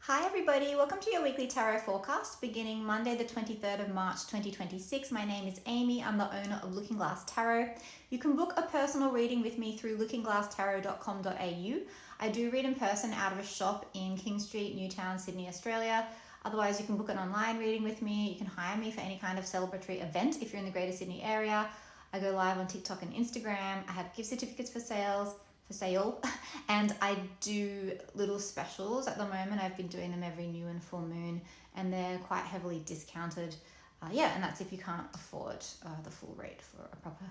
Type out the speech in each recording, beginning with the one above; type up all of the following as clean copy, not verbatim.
Hi everybody, welcome to your weekly tarot forecast beginning Monday the 23rd of March 2026. My name is Amy, I'm the owner of Looking Glass Tarot. You can book a personal reading with me through lookingglasstarot.com.au. I do read in person out of a shop in King Street, Newtown, Sydney, Australia. Otherwise you can book an online reading with me. You can hire me for any kind of celebratory event if you're in the Greater Sydney area. I go live on TikTok and Instagram. I have gift certificates for sale and I do little specials at the moment. I've been doing them every new and full moon and they're quite heavily discounted. And that's if you can't afford the full rate for a proper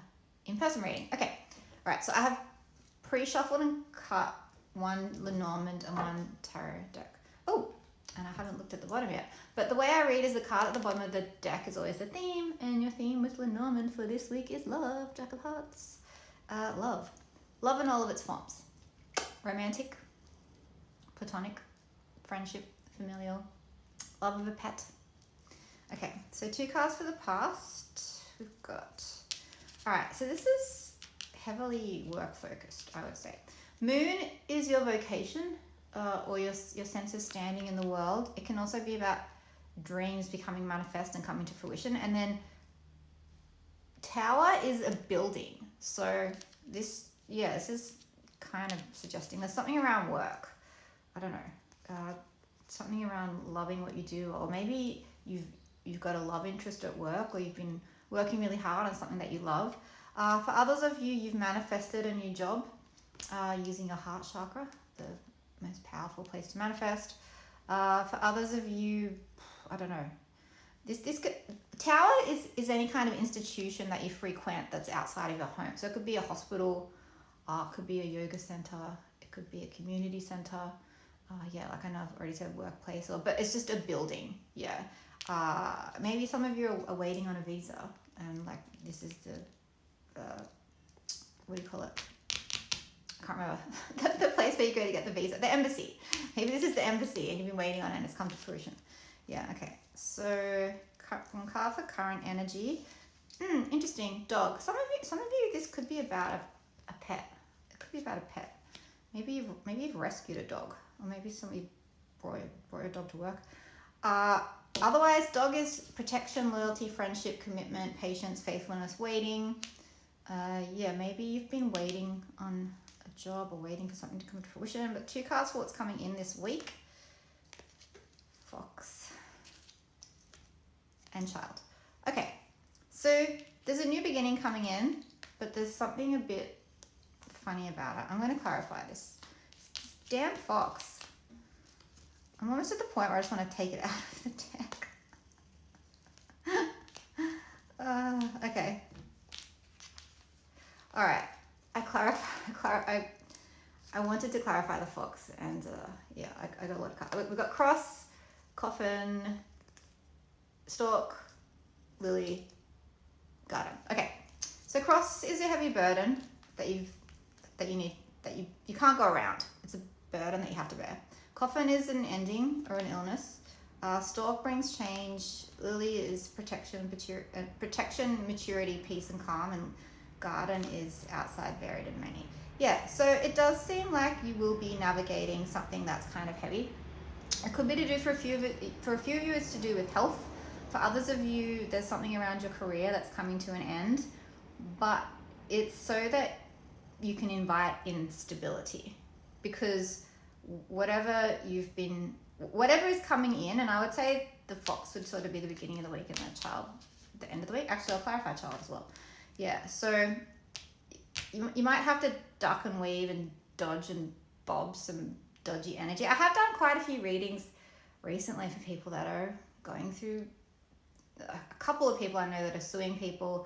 in-person reading. Okay, all right, so I have pre-shuffled and cut one Lenormand and one tarot deck. Oh, and I haven't looked at the bottom yet. But the way I read is the card at the bottom of the deck is always the theme, and your theme with Lenormand for this week is love, Jack of Hearts. Love. Love in all of its forms. Romantic, platonic, friendship, familial, love of a pet. Okay, so 2 cards for the past. We've got... Alright, so this is heavily work focused, I would say. Moon is your vocation or your sense of standing in the world. It can also be about dreams becoming manifest and coming to fruition. And then Tower is a building. So this is kind of suggesting there's something around work. I don't know, something around loving what you do, or maybe you've got a love interest at work, or you've been working really hard on something that you love. For others of you, you've manifested a new job using your heart chakra, the most powerful place to manifest. For others of you, I don't know. Tower is any kind of institution that you frequent that's outside of your home. So it could be a hospital. It could be a yoga center, it could be a community center. Like I know I've already said workplace, but it's just a building. Maybe some of you are waiting on a visa, and like this is the, what do you call it? I can't remember. the place where you go to get the visa, the embassy. Maybe this is the embassy and you've been waiting on it and it's come to fruition. Okay. So one card for current energy. Interesting. Dog. Some of you, this could be about a pet. It could be about a pet. Maybe you've rescued a dog, or maybe somebody brought your dog to work. Otherwise, dog is protection, loyalty, friendship, commitment, patience, faithfulness, waiting. Maybe you've been waiting on a job or waiting for something to come to fruition. But 2 cards for what's coming in this week. Fox and child. Okay, so there's a new beginning coming in, but there's something a bit funny about it. I'm going to clarify this. Damn fox. I'm almost at the point where I just want to take it out of the deck. Okay. All right. I wanted to clarify the fox, and I got a lot of cards. We've got cross, coffin, stork, lily, garden. Okay. So cross is a heavy burden that you can't go around. It's a burden that you have to bear. Coffin is an ending or an illness. Stork brings change. Lily is protection, maturity, peace and calm. And garden is outside, varied and many. So it does seem like you will be navigating something that's kind of heavy. It could be to do for a few of you, it's to do with health. For others of you, there's something around your career that's coming to an end. But it's so that you can invite in stability, because whatever is coming in, and I would say the fox would sort of be the beginning of the week and the child the end of the week. Actually, I'll clarify child as well. So you might have to duck and weave and dodge and bob some dodgy energy. I have done quite a few readings recently for people that are going through, a couple of people I know that are suing people.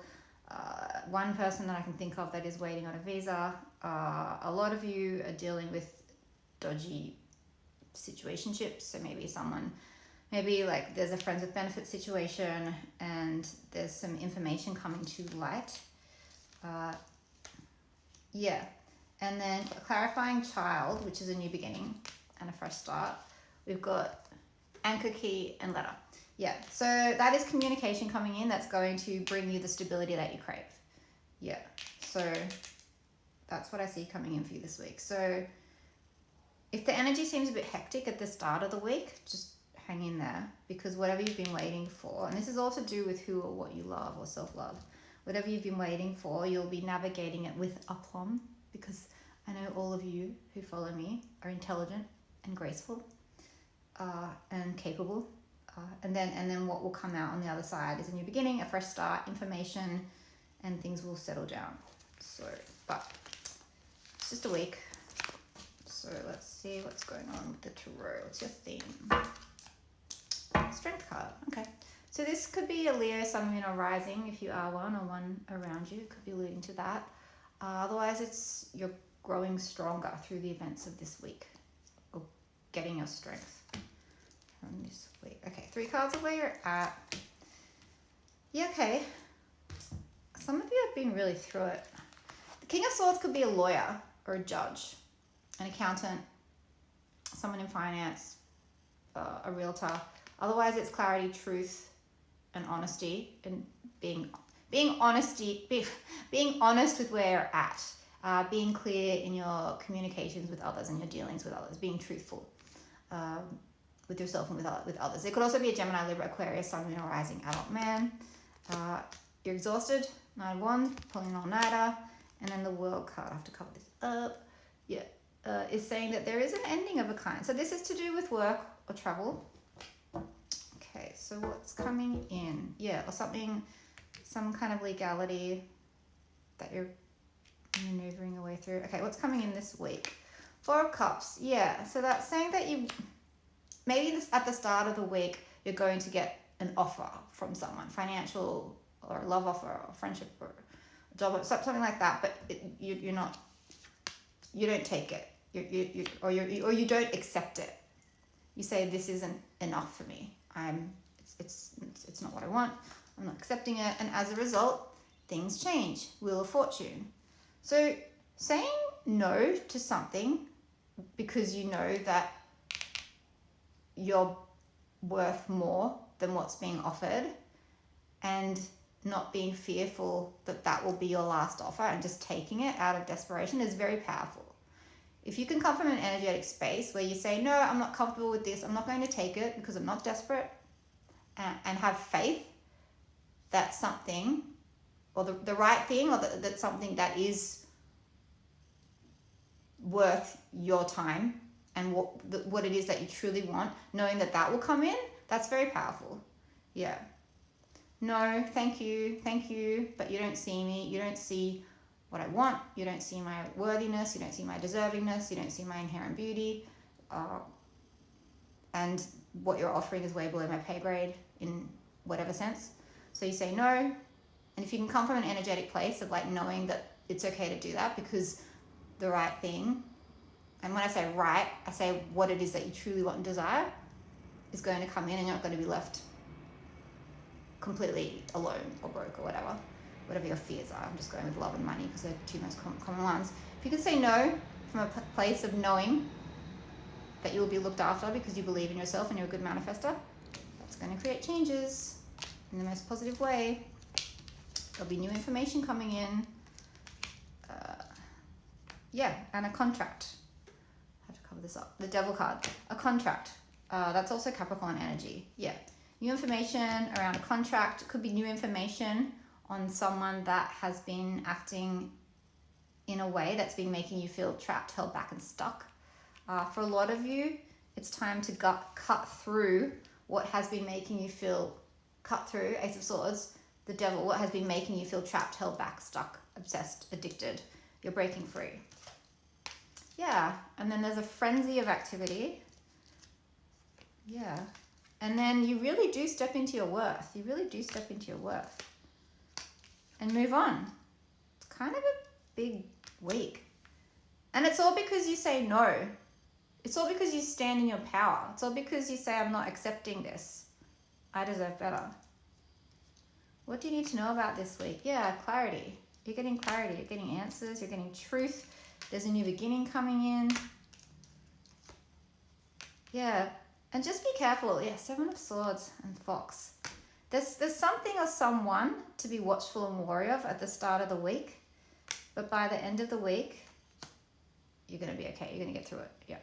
One person that I can think of that is waiting on a visa. A lot of you are dealing with dodgy situationships. So maybe like there's a friends with benefits situation and there's some information coming to light. And then clarifying child, which is a new beginning and a fresh start. We've got anchor, key and letter. So that is communication coming in that's going to bring you the stability that you crave. So that's what I see coming in for you this week. So If the energy seems a bit hectic at the start of the week, just hang in there, because whatever you've been waiting for, and this is all to do with who or what you love or self-love, whatever you've been waiting for, you'll be navigating it with aplomb, because I know all of you who follow me are intelligent and graceful and capable. And then what will come out on the other side is a new beginning, a fresh start, information, and things will settle down. So, but it's just a week. So let's see what's going on with the tarot. What's your theme? Strength card. Okay. So this could be a Leo, Sun, Moon, or Rising if you are one, or one around you. It could be alluding to that. Otherwise, it's you're growing stronger through the events of this week, or getting your strength from this week. Okay, 3 cards of where you're at. Yeah, okay. Some of you have been really through it. The King of Swords could be a lawyer or a judge, an accountant, someone in finance, a realtor. Otherwise, it's clarity, truth, and honesty, and being honest with where you're at, being clear in your communications with others and your dealings with others, being truthful with yourself and with others. It could also be a Gemini, Libra, Aquarius, Sun, Moon, or Rising adult man. You're exhausted, 9 of Wands, pulling an all-nighter, and then the World card. I have to cover this up. Yeah. Is saying that there is an ending of a kind. So this is to do with work or travel. Okay, so what's coming in? Yeah, or something, some kind of legality that you're maneuvering your way through. Okay, what's coming in this week? 4 of Cups. Yeah, so that's saying that you, maybe at the start of the week, you're going to get an offer from someone, financial or a love offer or friendship or a job, something like that, but you're not, you don't take it. Or you don't accept it. You say, this isn't enough for me. It's not what I want. I'm not accepting it. And as a result, things change. Wheel of Fortune. So saying no to something because you know that you're worth more than what's being offered, and not being fearful that that will be your last offer and just taking it out of desperation is very powerful. If you can come from an energetic space where you say, no, I'm not comfortable with this, I'm not going to take it because I'm not desperate, and have faith that something, or the right thing, or that something that is worth your time and what it is that you truly want, knowing that that will come in, that's very powerful. Yeah. No, thank you, but you don't see me, you don't see what I want, you don't see my worthiness, you don't see my deservingness, you don't see my inherent beauty, and what you're offering is way below my pay grade in whatever sense. So you say no, and if you can come from an energetic place of like knowing that it's okay to do that because the right thing, and when I say right, I say what it is that you truly want and desire is going to come in, and you're not going to be left completely alone or broke or whatever your fears are. I'm just going with love and money because they're 2 most common ones. If you can say no from a place of knowing that you will be looked after because you believe in yourself and you're a good manifester, that's going to create changes in the most positive way. There'll be new information coming in. Yeah, and a contract. I have to cover this up. The Devil card. A contract. That's also Capricorn energy. Yeah. New information around a contract. It could be new information on someone that has been acting in a way that's been making you feel trapped, held back, and stuck. For a lot of you, it's time to cut through what has been making you feel cut through. Ace of Swords, the Devil, what has been making you feel trapped, held back, stuck, obsessed, addicted. You're breaking free. Yeah, and then there's a frenzy of activity. Yeah, and then you really do step into your worth. You really do step into your worth and move on. It's kind of a big week. And it's all because you say no. It's all because you stand in your power. It's all because you say, I'm not accepting this. I deserve better. What do you need to know about this week? Yeah, clarity. You're getting clarity. You're getting answers. You're getting truth. There's a new beginning coming in. Yeah. And just be careful. Yeah, 7 of Swords and Fox. There's something or someone to be watchful and wary of at the start of the week. But by the end of the week, you're going to be okay. You're going to get through it. Yeah.